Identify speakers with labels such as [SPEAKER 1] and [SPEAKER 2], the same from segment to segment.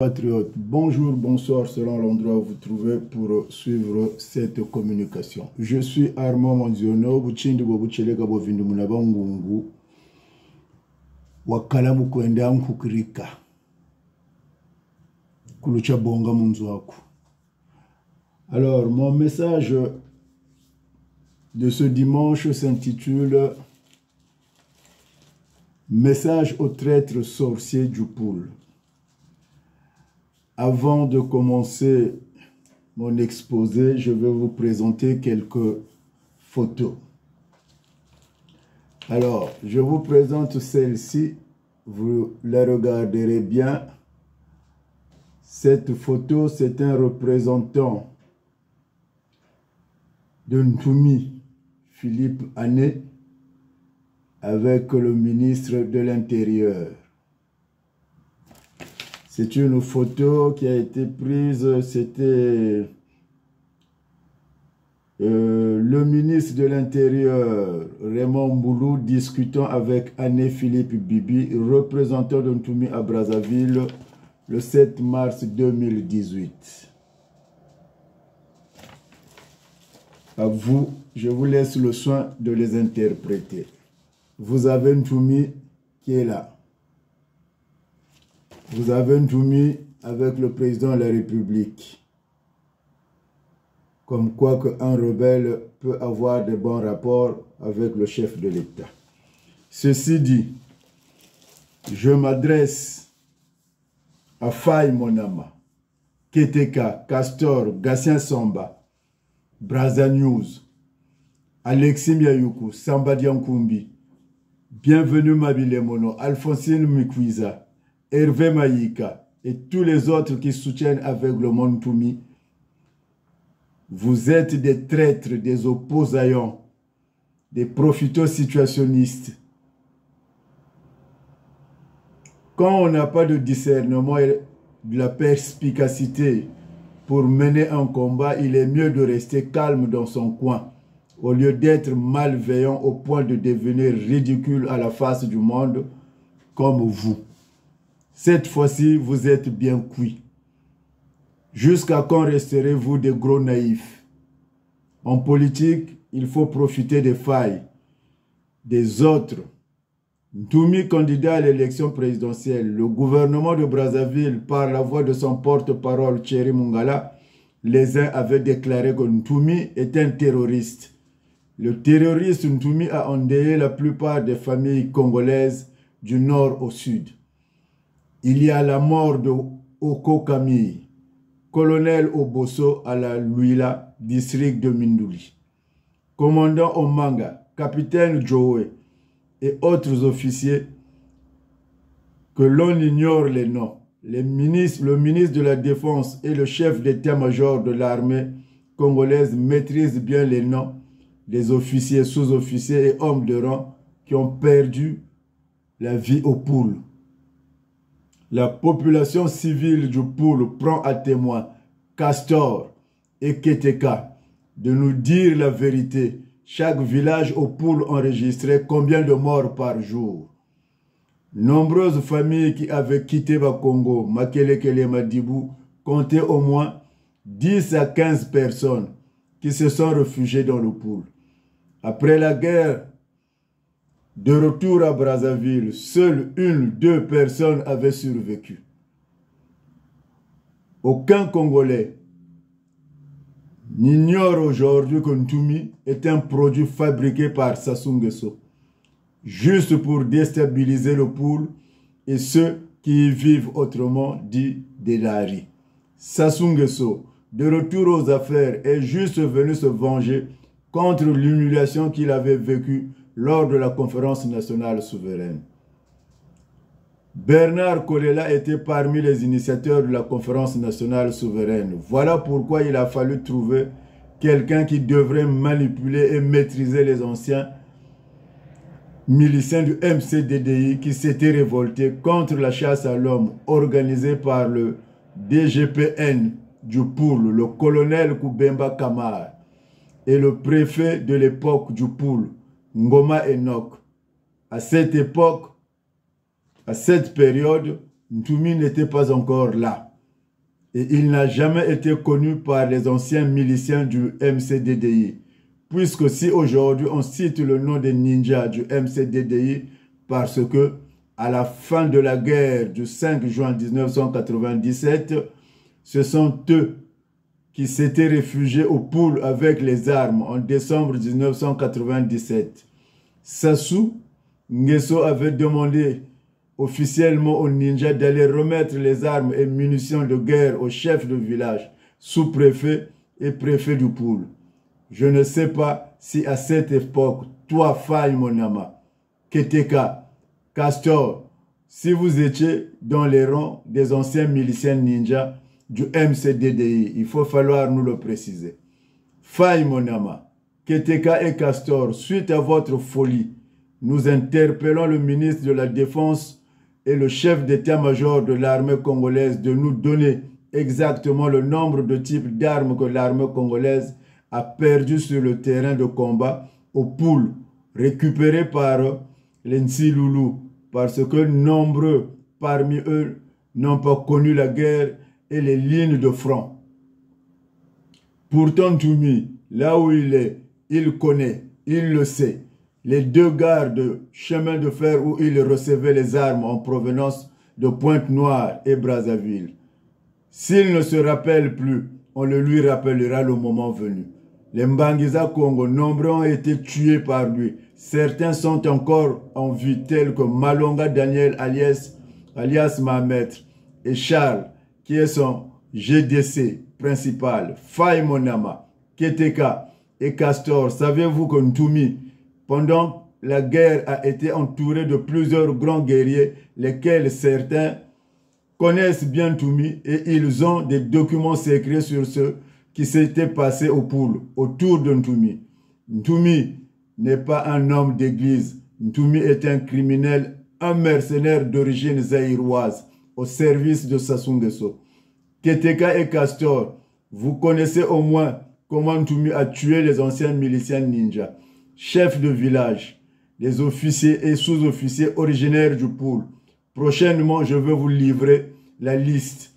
[SPEAKER 1] Patriotes, bonjour, bonsoir selon l'endroit où vous trouvez pour suivre cette communication. Je suis Armand Manziono, Buchindi Bobuchelega Bovindu Munabangungu, Wakalamu Kwenda Nkukirika, Kulucha Bonga Munzuaku. Alors, mon message de ce dimanche s'intitule Message au traître sorcier du Poul. Avant de commencer mon exposé, je vais vous présenter quelques photos. Alors, je vous présente celle-ci, vous la regarderez bien. Cette photo, c'est un représentant de Ntoumi, Philippe Ané, avec le ministre de l'Intérieur. C'est une photo qui a été prise, c'était le ministre de l'Intérieur, Raymond Mboulou, discutant avec Ané Philippe Bibi, représentant de Ntoumi à Brazzaville, le 7 mars 2018. À vous, je vous laisse le soin de les interpréter. Vous avez Ntoumi qui est là. Vous avez Ntoumi avec le président de la République. Comme quoi qu'un rebelle peut avoir de bons rapports avec le chef de l'État. Ceci dit, je m'adresse à Faye Monama, Keteka, Castor, Gatien Samba, Brazza News, Alexis Miayuku, Samba Diankumbi, Bienvenue Mabile Mono, Alphonsine Mikwiza, Hervé Maïka et tous les autres qui soutiennent avec le monde Ntoumi. Vous êtes des traîtres, des opposants, des profiteurs situationnistes. Quand on n'a pas de discernement et de la perspicacité pour mener un combat, il est mieux de rester calme dans son coin, au lieu d'être malveillant au point de devenir ridicule à la face du monde comme vous. Cette fois-ci, vous êtes bien cuits. Jusqu'à quand resterez-vous des gros naïfs? En politique, il faut profiter des failles des autres. Ntoumi, candidat à l'élection présidentielle, le gouvernement de Brazzaville, par la voix de son porte-parole Thierry Mungala, les uns avaient déclaré que Ntoumi est un terroriste. Le terroriste Ntoumi a endeuillé la plupart des familles congolaises du nord au sud. Il y a la mort de Oko Camille, colonel Oboso à la Luila, district de Mindouli. Commandant Omanga, capitaine Joe et autres officiers que l'on ignore les noms. Le ministre de la Défense et le chef d'état-major de l'armée congolaise maîtrisent bien les noms des officiers, sous-officiers et hommes de rang qui ont perdu la vie au Poul. La population civile du Poul prend à témoin Castor et Keteka de nous dire la vérité. Chaque village au Poul enregistrait combien de morts par jour. Nombreuses familles qui avaient quitté Bakongo, Makelekele, Madibou, comptaient au moins 10 à 15 personnes qui se sont réfugiées dans le Poul. Après la guerre, de retour à Brazzaville, seules 1-2 personnes avaient survécu. Aucun Congolais n'ignore aujourd'hui que Ntoumi est un produit fabriqué par Sassou Nguesso, juste pour déstabiliser le Poul et ceux qui y vivent autrement, dit Delari. Sassou Nguesso, de retour aux affaires, est juste venu se venger contre l'humiliation qu'il avait vécue lors de la conférence nationale souveraine. Bernard Kolela était parmi les initiateurs de la conférence nationale souveraine. Voilà pourquoi il a fallu trouver quelqu'un qui devrait manipuler et maîtriser les anciens miliciens du MCDDI qui s'étaient révoltés contre la chasse à l'homme organisée par le DGPN du Poul, le colonel Koubemba Kamar, et le préfet de l'époque du Poul, Ngoma Enoch. À cette époque, à cette période, Ntoumi n'était pas encore là. et il n'a jamais été connu par les anciens miliciens du MCDDI. Puisque si aujourd'hui on cite le nom des ninjas du MCDDI, parce que à la fin de la guerre du 5 juin 1997, ce sont eux qui s'étaient réfugiés au Poul avec les armes en décembre 1997. Sassou Nguesso avait demandé officiellement aux ninjas d'aller remettre les armes et munitions de guerre au chef de village, sous-préfet et préfet du Poul. Je ne sais pas si à cette époque, toi, Faye Monama, Keteka, Castor, si vous étiez dans les rangs des anciens miliciens ninjas du MCDDI, il faut falloir nous le préciser. Faye Monama, Keteka et Castor, suite à votre folie, nous interpellons le ministre de la Défense et le chef d'état-major de l'armée congolaise de nous donner exactement le nombre de types d'armes que l'armée congolaise a perdu sur le terrain de combat au Poul, récupéré par les Nsiloulou, parce que nombreux parmi eux n'ont pas connu la guerre et les lignes de front. Pourtant, Toumi, là où il est, il connaît, il le sait. Les deux gares de chemin de fer où il recevait les armes en provenance de Pointe-Noire et Brazzaville. S'il ne se rappelle plus, on le lui rappellera le moment venu. Les Mbangiza Congo, nombreux ont été tués par lui. Certains sont encore en vie, tels que Malonga Daniel alias Mahamet et Charles, qui est son GDC principal, Faye Monama, Keteka et Castor. Savez-vous que Ntoumi, pendant la guerre, a été entouré de plusieurs grands guerriers, lesquels certains connaissent bien Ntoumi et ils ont des documents secrets sur ce qui s'était passé au Poul, autour de Ntoumi. Ntoumi n'est pas un homme d'église. Ntoumi est un criminel, un mercenaire d'origine zaïroise, au service de Sassou Nguesso. Keteka et Castor, vous connaissez au moins comment Ntoumi a tué les anciens miliciens ninjas, chefs de village, les officiers et sous-officiers originaires du Poul. Prochainement, je vais vous livrer la liste.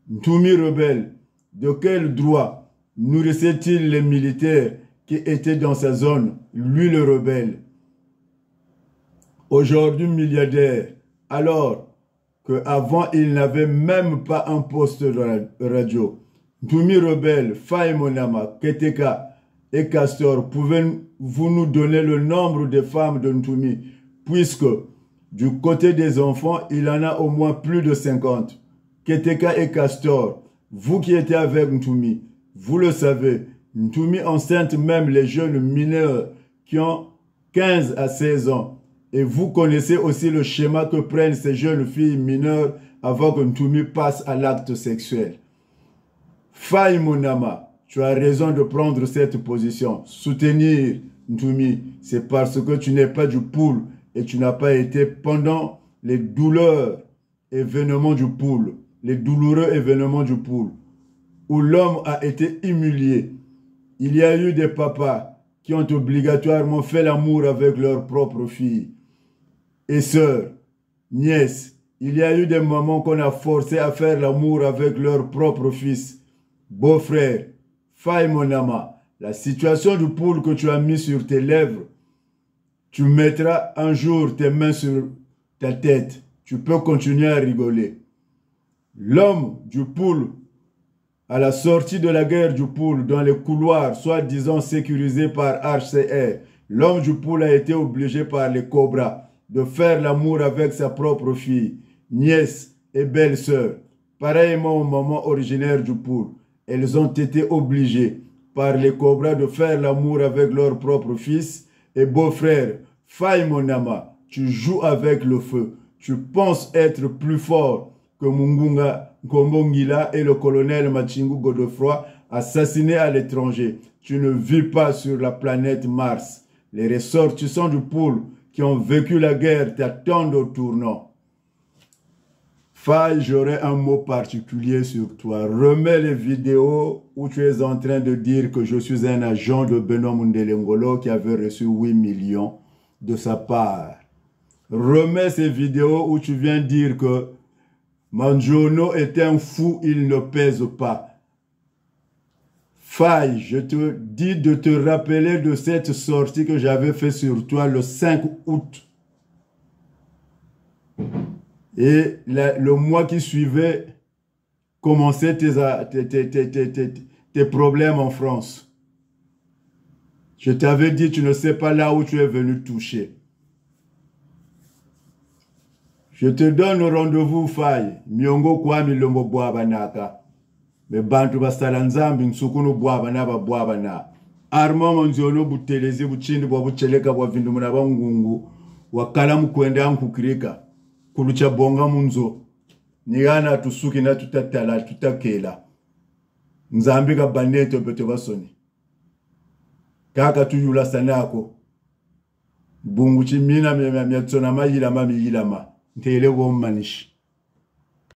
[SPEAKER 1] Ntoumi rebelle, de quel droit nourrissait-il les militaires qui étaient dans sa zone, lui le rebelle? Aujourd'hui milliardaire, alors qu'avant il n'avait même pas un poste de radio. Ntoumi rebelle, Faye Monama, Keteka et Castor, pouvez-vous nous donner le nombre de femmes de Ntoumi, puisque du côté des enfants, il en a au moins plus de 50. Keteka et Castor, vous qui étiez avec Ntoumi, vous le savez, Ntoumi enceinte même les jeunes mineurs qui ont 15 à 16 ans. Et vous connaissez aussi le schéma que prennent ces jeunes filles mineures avant que Ntoumi passe à l'acte sexuel. Faye Monama, tu as raison de prendre cette position. Soutenir Ntoumi, c'est parce que tu n'es pas du Poul et tu n'as pas été pendant les douleurs événements du Poul, les douloureux événements du Poul, où l'homme a été humilié. Il y a eu des papas qui ont obligatoirement fait l'amour avec leurs propres filles et sœurs, nièces. Il y a eu des mamans qu'on a forcé à faire l'amour avec leurs propres fils, beaux-frères. Faye Monama, la situation du Poul que tu as mis sur tes lèvres, tu mettras un jour tes mains sur ta tête. Tu peux continuer à rigoler. L'homme du Poul, à la sortie de la guerre du Poul, dans les couloirs, soi-disant sécurisés par HCR, l'homme du Poul a été obligé par les Cobras de faire l'amour avec sa propre fille, nièce et belle-sœur. Pareillement aux mamans originaires du Poul, elles ont été obligées par les Cobras de faire l'amour avec leur propre fils et beau-frère. Faye Monama, tu joues avec le feu. Tu penses être plus fort que Mungunga Ngombongila et le colonel Machingu Godefroy assassinés à l'étranger. Tu ne vis pas sur la planète Mars. Les ressortissants du Poul qui ont vécu la guerre t'attendent au tournant. Faye, j'aurais un mot particulier sur toi. Remets les vidéos où tu es en train de dire que je suis un agent de Benoît Mundele Ngolo qui avait reçu 8 millions de sa part. Remets ces vidéos où tu viens dire que Manjono est un fou, il ne pèse pas. Faye, je te dis de te rappeler de cette sortie que j'avais fait sur toi le 5 août. Et le mois qui suivait, commençaient tes problèmes en France. Je t'avais dit, tu ne sais pas là où tu es venu toucher. Je te donne rendez-vous, Faye. Miongo kwami lombo bwaba naka. Me bantu basala nzambi nsukunu bwaba na babwaba na. Arma manzono butelezi buchindi bwa bucheleka bwa vindu muna bangungu. Wakala mkwenda nkukirika. Kulucha bonga munzo. Nigana tusuki na tutatala tutakela. Nzambi ka baneto bete basoni. Kaka tuyula sanako. Bungu chimina miyatsona mayilama miyilama. Ntele wo manishi.